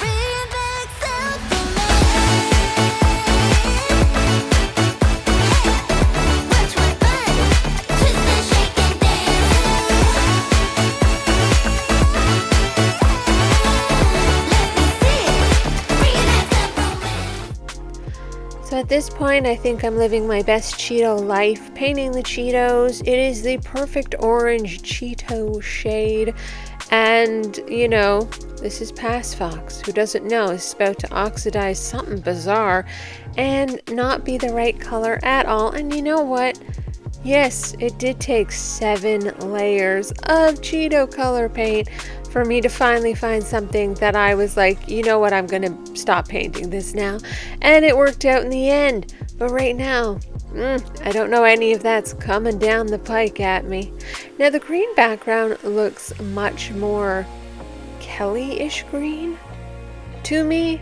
Bring back simple me. Watch my body, twist and shake and dance. Let me see it. Bring back simple me. So at this point, I think I'm living my best Cheeto life, painting the Cheetos. It is the perfect orange Cheeto shade. And, you know, this is past Fox, who doesn't know is about to oxidize something bizarre and not be the right color at all. And you know what? Yes, it did take 7 layers of Cheeto color paint for me to finally find something that I was like, you know what, I'm going to stop painting this now. And it worked out in the end. But right now, I don't know any of that's coming down the pike at me. Now the green background looks much more Kelly-ish green to me,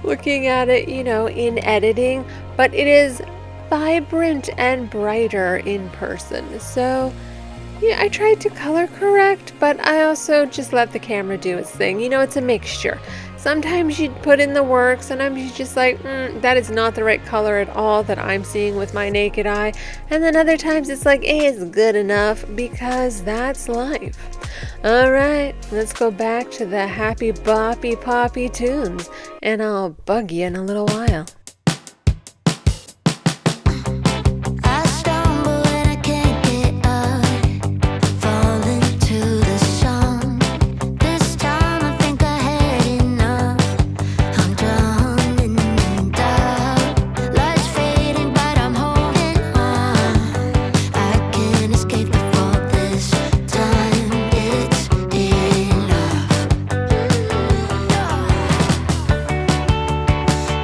looking at it, you know, in editing, but it is vibrant and brighter in person. So Yeah, I tried to color correct, but I also just let the camera do its thing. You know, it's a mixture. Sometimes you put in the work, sometimes you just like, that is not the right color at all that I'm seeing with my naked eye. And then other times it's like, it's good enough, because that's life. All right, let's go back to the happy boppy poppy tunes, and I'll bug you in a little while. I stumble and I can't get up, fall into the song. This time I think I had enough. I'm drowning in doubt. Lights fading, but I'm holding on. I can't escape the fall this time. It's enough.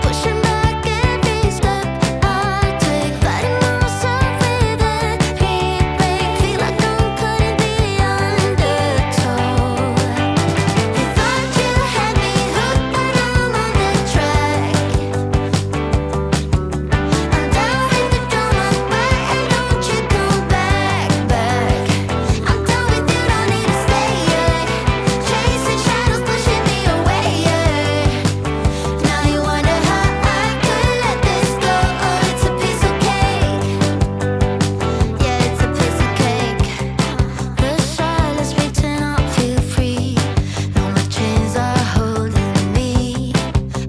Pushing back every step I take, fighting myself with every break. Feel like I'm cutting the undertow. You thought you had me hooked, but I'm on the track. I'm down with the drama, right? And don't you come back. I'm done with you, don't need to stay. Chasing shadows, pushing me away. Now you wonder how I could let this go. Oh, it's a piece of cake. Yeah, it's a piece of cake. The silence reaching out, feel free. No, my chains are holding me.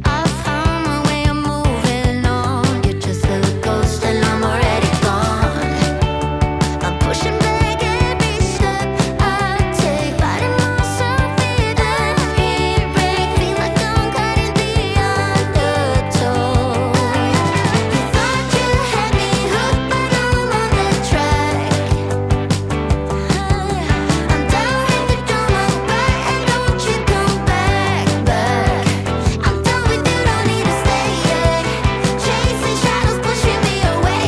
I found my way, I'm moving on. You're just a ghost and I'm already gone. I'm pushing back every step I take, fighting myself with every break. Feel like I'm cutting the undertow. You thought you had me hooked, but I'm on the track. I'm down with the drama, right? And don't you come back. I'm done with you, don't need to stay. Chasing shadows, pushing me away.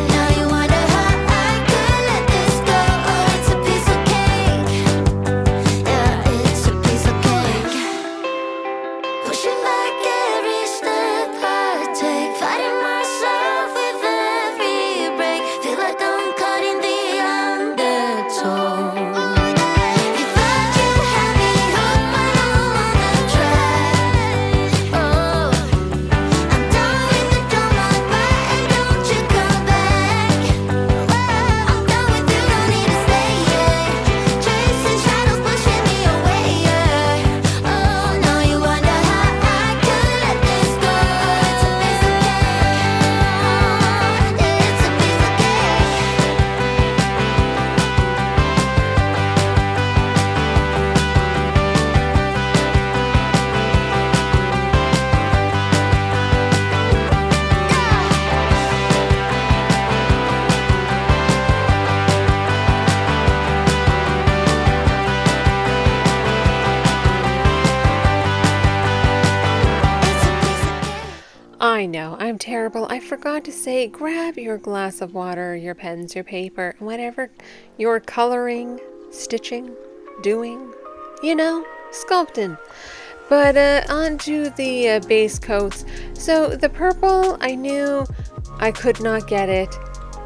Now you wonder how I could let this go. Oh, it's a piece of cake. Yeah, it's a piece of cake. Pushing back every step I take, fighting myself with every break. Feel like I'm cutting the undertow. You thought you had me hooked, but I'm on the track. Oh, I'm done with the drama, right? And don't you come back. I'm done with you, don't need to stay. Chasing shadows, pushing me away. Oh, now you wonder how I could let this go. It's a piece of cake. It's a piece of cake. I know, I'm terrible. I forgot to say, grab your glass of water, your pens, your paper, whatever you're coloring, stitching, doing, sculpting. But onto the base coats. So the purple, I knew I could not get it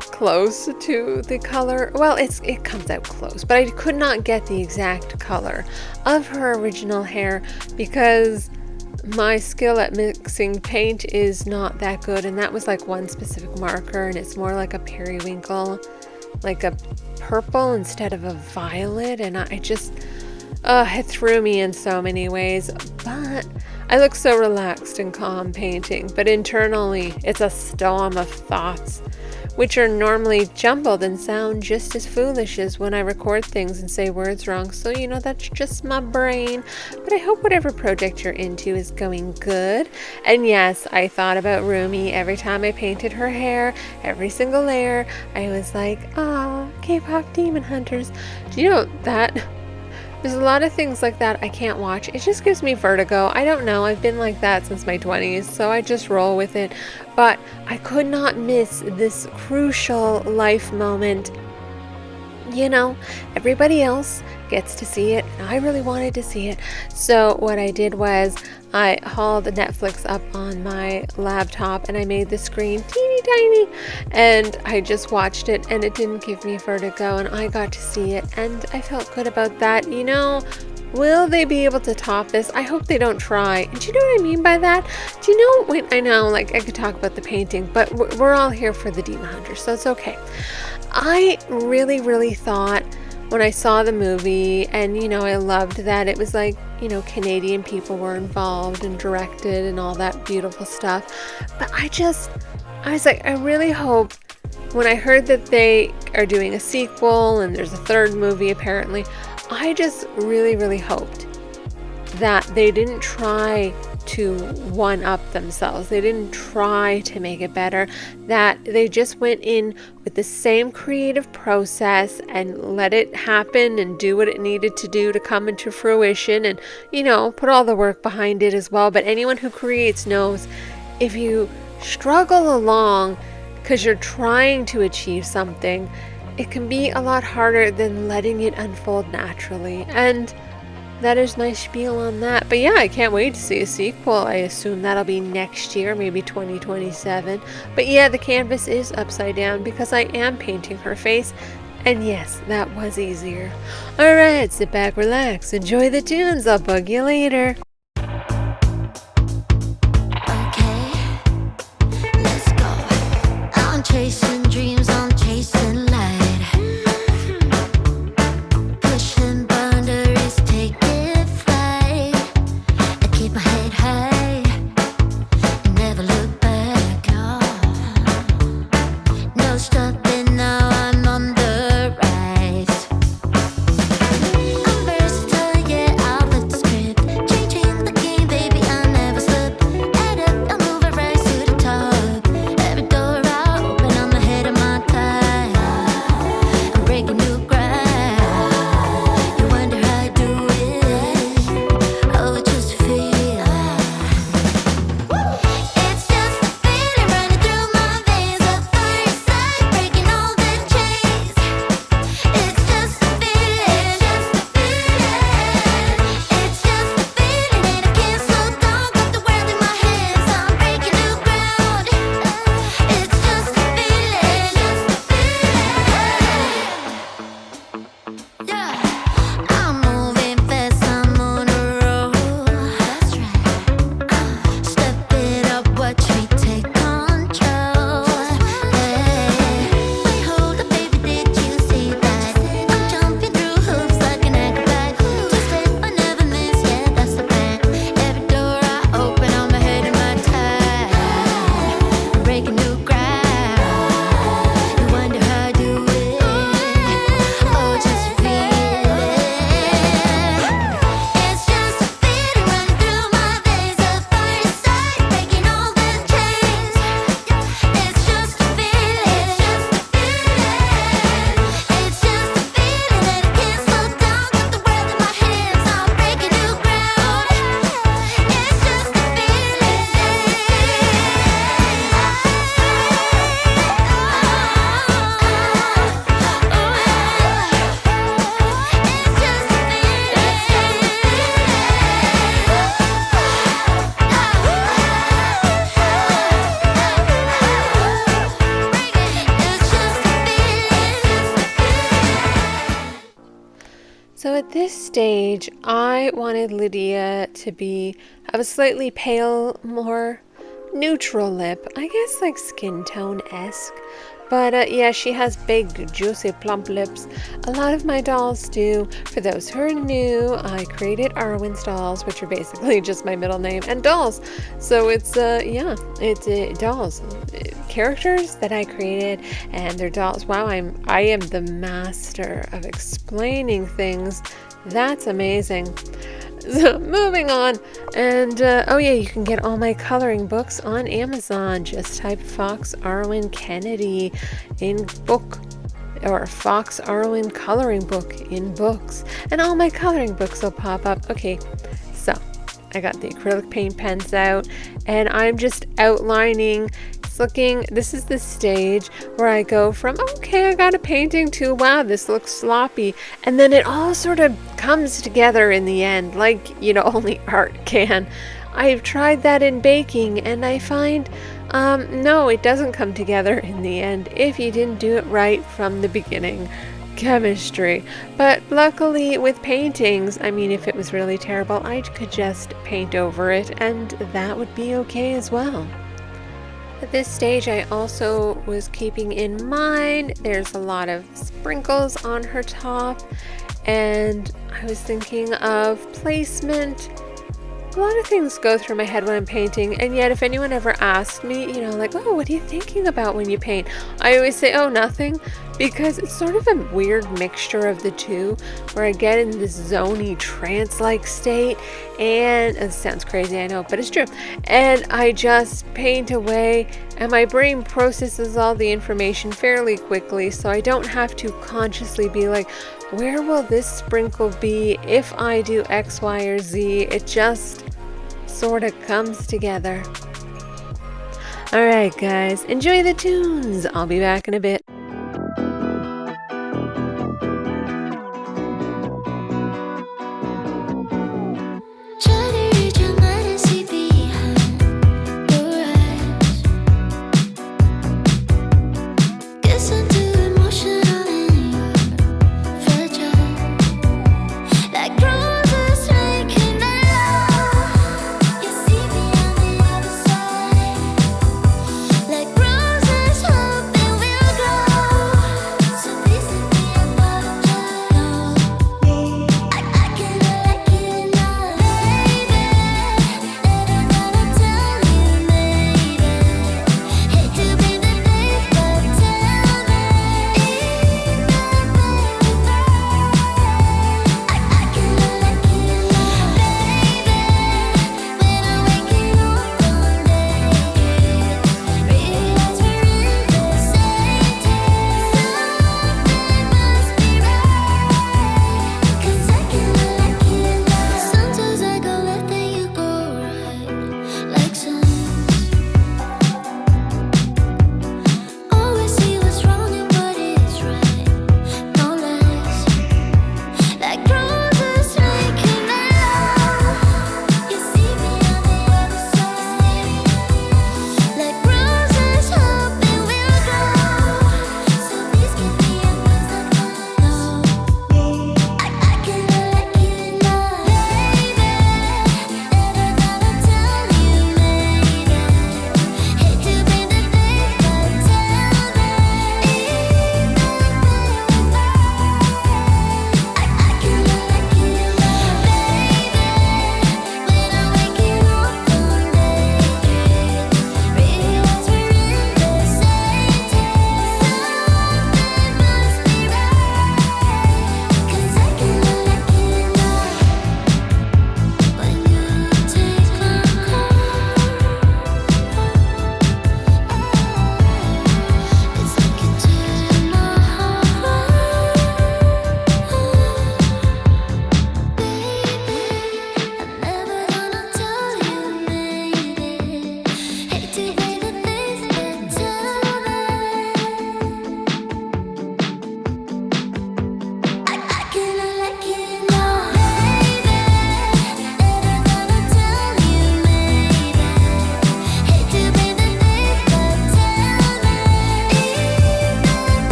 close to the color. Well, it comes out close, but I could not get the exact color of her original hair because my skill at mixing paint is not that good, and that was like one specific marker, and it's more like a periwinkle, like a purple instead of a violet, and it threw me in so many ways. But I look so relaxed and calm painting, but internally it's a storm of thoughts, which are normally jumbled and sound just as foolish as when I record things and say words wrong. So, that's just my brain. But I hope whatever project you're into is going good. And yes, I thought about Rumi every time I painted her hair, every single layer. I was like, K-pop demon hunters. Do you know that? There's a lot of things like that I can't watch. It just gives me vertigo. I don't know. I've been like that since my 20s, so I just roll with it. But I could not miss this crucial life moment. Everybody else gets to see it, and I really wanted to see it. So what I did was I hauled Netflix up on my laptop and I made the screen teeny tiny, and I just watched it, and it didn't give me vertigo, and I got to see it, and I felt good about that. You know, will they be able to top this? I hope they don't try. And do you know what I mean by that? Do you know, I know, like, I could talk about the painting, but we're all here for the Demon Hunter, so it's okay. I really thought when I saw the movie, and, you know, I loved that it was like, you know, Canadian people were involved and directed and all that beautiful stuff. But I was like, I really hope, when I heard that they are doing a sequel and there's a third movie apparently, I just really hoped that they didn't try to one-up themselves. They didn't try to make it better, that they just went in with the same creative process and let it happen and do what it needed to do to come into fruition, and, you know, put all the work behind it as well. But anyone who creates knows, if you struggle along because you're trying to achieve something, it can be a lot harder than letting it unfold naturally. And that is my spiel on that. But yeah, I can't wait to see a sequel. I assume that'll be next year, maybe 2027. But yeah, the canvas is upside down because I am painting her face. And yes, that was easier. Alright, sit back, relax, enjoy the tunes. I'll bug you later. Okay, let's go. I'm chasing dreams, I'm chasing light. Pushing boundaries, taking flight. I keep my head high, never look back. No stopping now, I'm on the rise. I'm versatile, yeah, I'll flip the script. Changing the game, baby, I never slip. Head up, I'll move it right to the top. Every door I open, I'm ahead of my time. I'm breaking new ground. You wonder how I do it. Oh, it's just a feeling. It's just a feeling running through my veins. A fire side, breaking all the chains. It's just a feeling, just a feeling. It's just a feeling, and I can't slow down. Got the world in my hands, I'm breaking new ground. It's just a feeling, just a feeling. Yeah, I'm moving fast, I'm on a roll. That's right. Step it up, watch me take control. Hey, wait, hold up, baby, did you see that? I'm jumping through hoops like an acrobat. Twist it, I never miss, yeah, that's the plan. Every door I open, I'm ahead of my time. I'm breaking new ground. You wonder how I do it. Oh, just a feeling. It's just a feeling running through my veins. A fire side, breaking all the chains. It's just a feeling, just a feeling. It's just a feeling that I can't slow down. Got the world in my hands, I'm breaking new ground. It's just a So at this stage, I wanted Lydia to have a slightly pale, more neutral lip. I guess like skin tone-esque. But yeah, she has big, juicy, plump lips. A lot of my dolls do. For those who are new, I created Arwen's dolls, which are basically just my middle name, and dolls. So it's, it's dolls. Characters that I created, and they're dolls. Wow, I am the master of explaining things. That's amazing. So moving on, and oh yeah, you can get all my coloring books on Amazon. Just type Fox Arwen Kennedy in book, or Fox Arwen coloring book in books, and all my coloring books will pop up. Okay, so I got the acrylic paint pens out, and I'm just outlining. It's this is the stage where I go from, okay, I got a painting, to, wow, this looks sloppy. And then it all sort of comes together in the end, like, only art can. I've tried that in baking, and I find, no, it doesn't come together in the end if you didn't do it right from the beginning. Chemistry. But luckily with paintings, if it was really terrible, I could just paint over it, and that would be okay as well. At this stage, I also was keeping in mind there's a lot of sprinkles on her top, and I was thinking of placement. A lot of things go through my head when I'm painting, and yet if anyone ever asks me, like, oh, what are you thinking about when you paint? I always say, oh, nothing, because it's sort of a weird mixture of the two, where I get in this zony trance-like state, and it sounds crazy, I know, but it's true, and I just paint away, and my brain processes all the information fairly quickly, so I don't have to consciously be like, where will this sprinkle be if I do X, Y, or Z? It just sort of comes together. Alright guys, enjoy the tunes. I'll be back in a bit.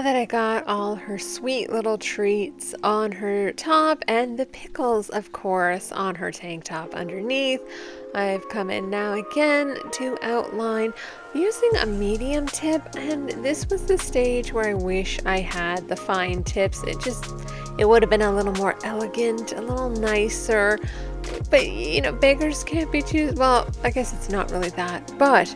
I got all her sweet little treats on her top and the pickles, of course, on her tank top underneath. I've come in now again to outline using a medium tip, and this was the stage where I wish I had the fine tips. It would have been a little more elegant, a little nicer, but beggars can't be choosers. Well, I guess it's not really that, but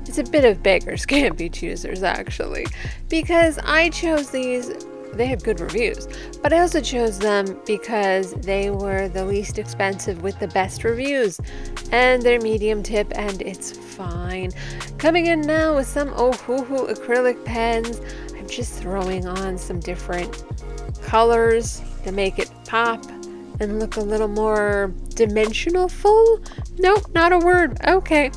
it's a bit of beggars can't be choosers, actually, because I chose these they had good reviews, but I also chose them because they were the least expensive with the best reviews, and they're medium tip, and it's fine. Coming in now with some Ohuhu acrylic pens. I'm just throwing on some different colors to make it pop and look a little more dimensional full. Nope, not a word. Okay.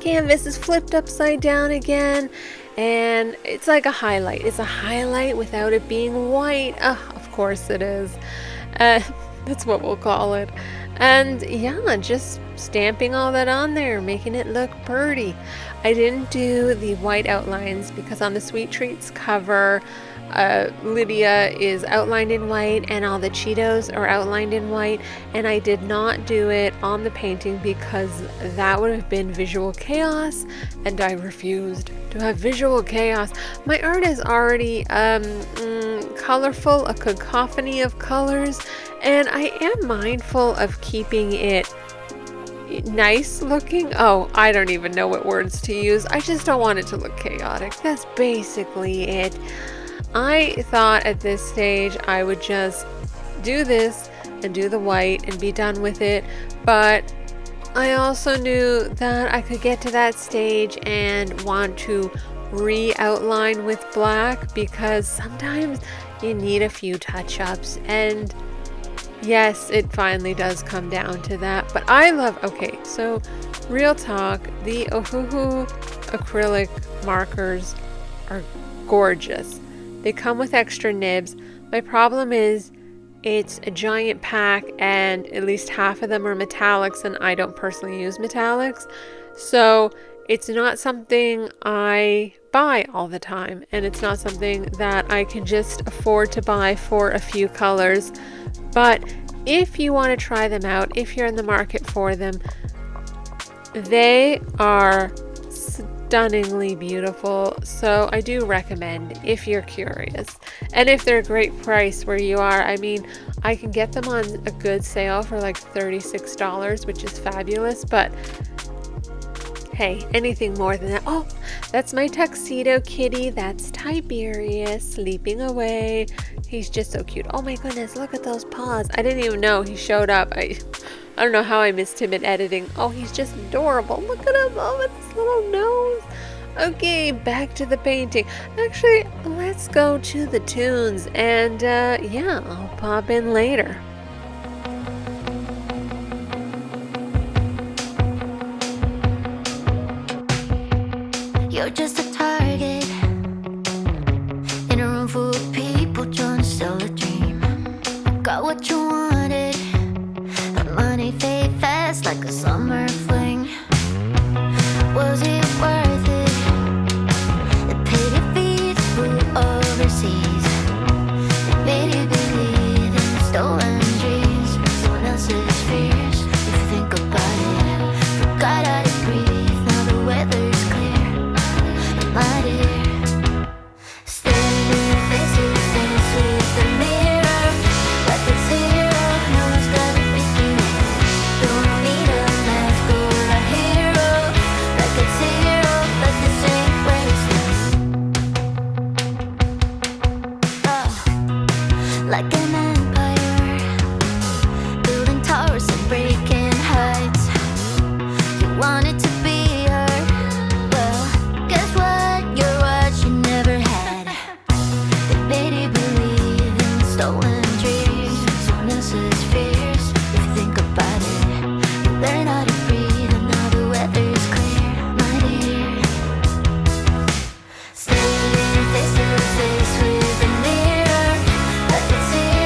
Canvas is flipped upside down again, and it's like a highlight. It's a highlight without it being white. Of course it is. That's what we'll call it. And yeah, just stamping all that on there, making it look pretty. I didn't do the white outlines because on the Sweet Treats cover, Lydia is outlined in white and all the Cheetos are outlined in white, and I did not do it on the painting because that would have been visual chaos, and I refused to have visual chaos. My art is already colorful, a cacophony of colors, and I am mindful of keeping it nice looking. Oh, I don't even know what words to use. I just don't want it to look chaotic. That's basically it. I thought at this stage I would just do this and do the white and be done with it, but I also knew that I could get to that stage and want to re-outline with black because sometimes you need a few touch-ups, and yes, it finally does come down to that. But I love, okay, so real talk, the Ohuhu acrylic markers are gorgeous. They come with extra nibs. My problem is it's a giant pack and at least half of them are metallics, and I don't personally use metallics. So it's not something I buy all the time, and it's not something that I can just afford to buy for a few colors. But if you want to try them out, if you're in the market for them, they are stunningly beautiful, so I do recommend if you're curious, and if they're a great price where you are. I mean, I can get them on a good sale for like $36, which is fabulous, but hey, anything more than that. Oh, that's my tuxedo kitty. That's Tiberius sleeping away. He's just so cute. Oh my goodness, look at those paws. I didn't even know he showed up. I don't know how I missed him in editing. Oh, he's just adorable. Look at him. Oh, with his little nose. Okay, back to the painting. Actually, let's go to the tunes, and yeah, I'll pop in later. You're just a target in a room full of people trying to sell a dream. Got what you wanted, but money fade fast like a summer fling. Was it worth it? The pity fees flew overseas. It made you believe in stolen dreams, someone else's fears. If you think about it, forgot how to breathe. Now the weather's clear, my dear. Standing face to face with the mirror, like it's zero. No one's got a bikini. Don't need a mask or a hero, like it's zero, like the same place. Like an empire, building towers and breaking heights. You wanted to be her. Well, guess what? You're what you never had. They made you believe in stolen dreams, someone else's fears. If you think about it, you learn how to breathe, and now the weather's clear, my dear. Standing face to face with the mirror, like it's zero.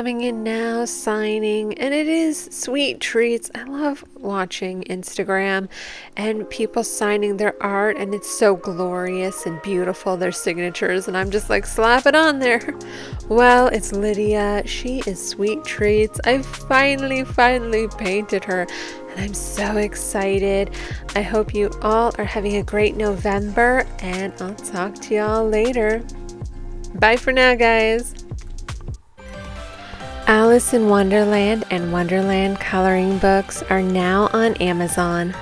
coming in now, signing, and it is sweet treats. I love watching Instagram and people signing their art, and it's so glorious and beautiful, their signatures, and I'm just like, slap it on there. Well, it's Lydia. She is sweet treats. I finally painted her, and I'm so excited. I hope you all are having a great November, and I'll talk to y'all later. Bye for now, guys. Alice in Wonderland and Wonderland coloring books are now on Amazon.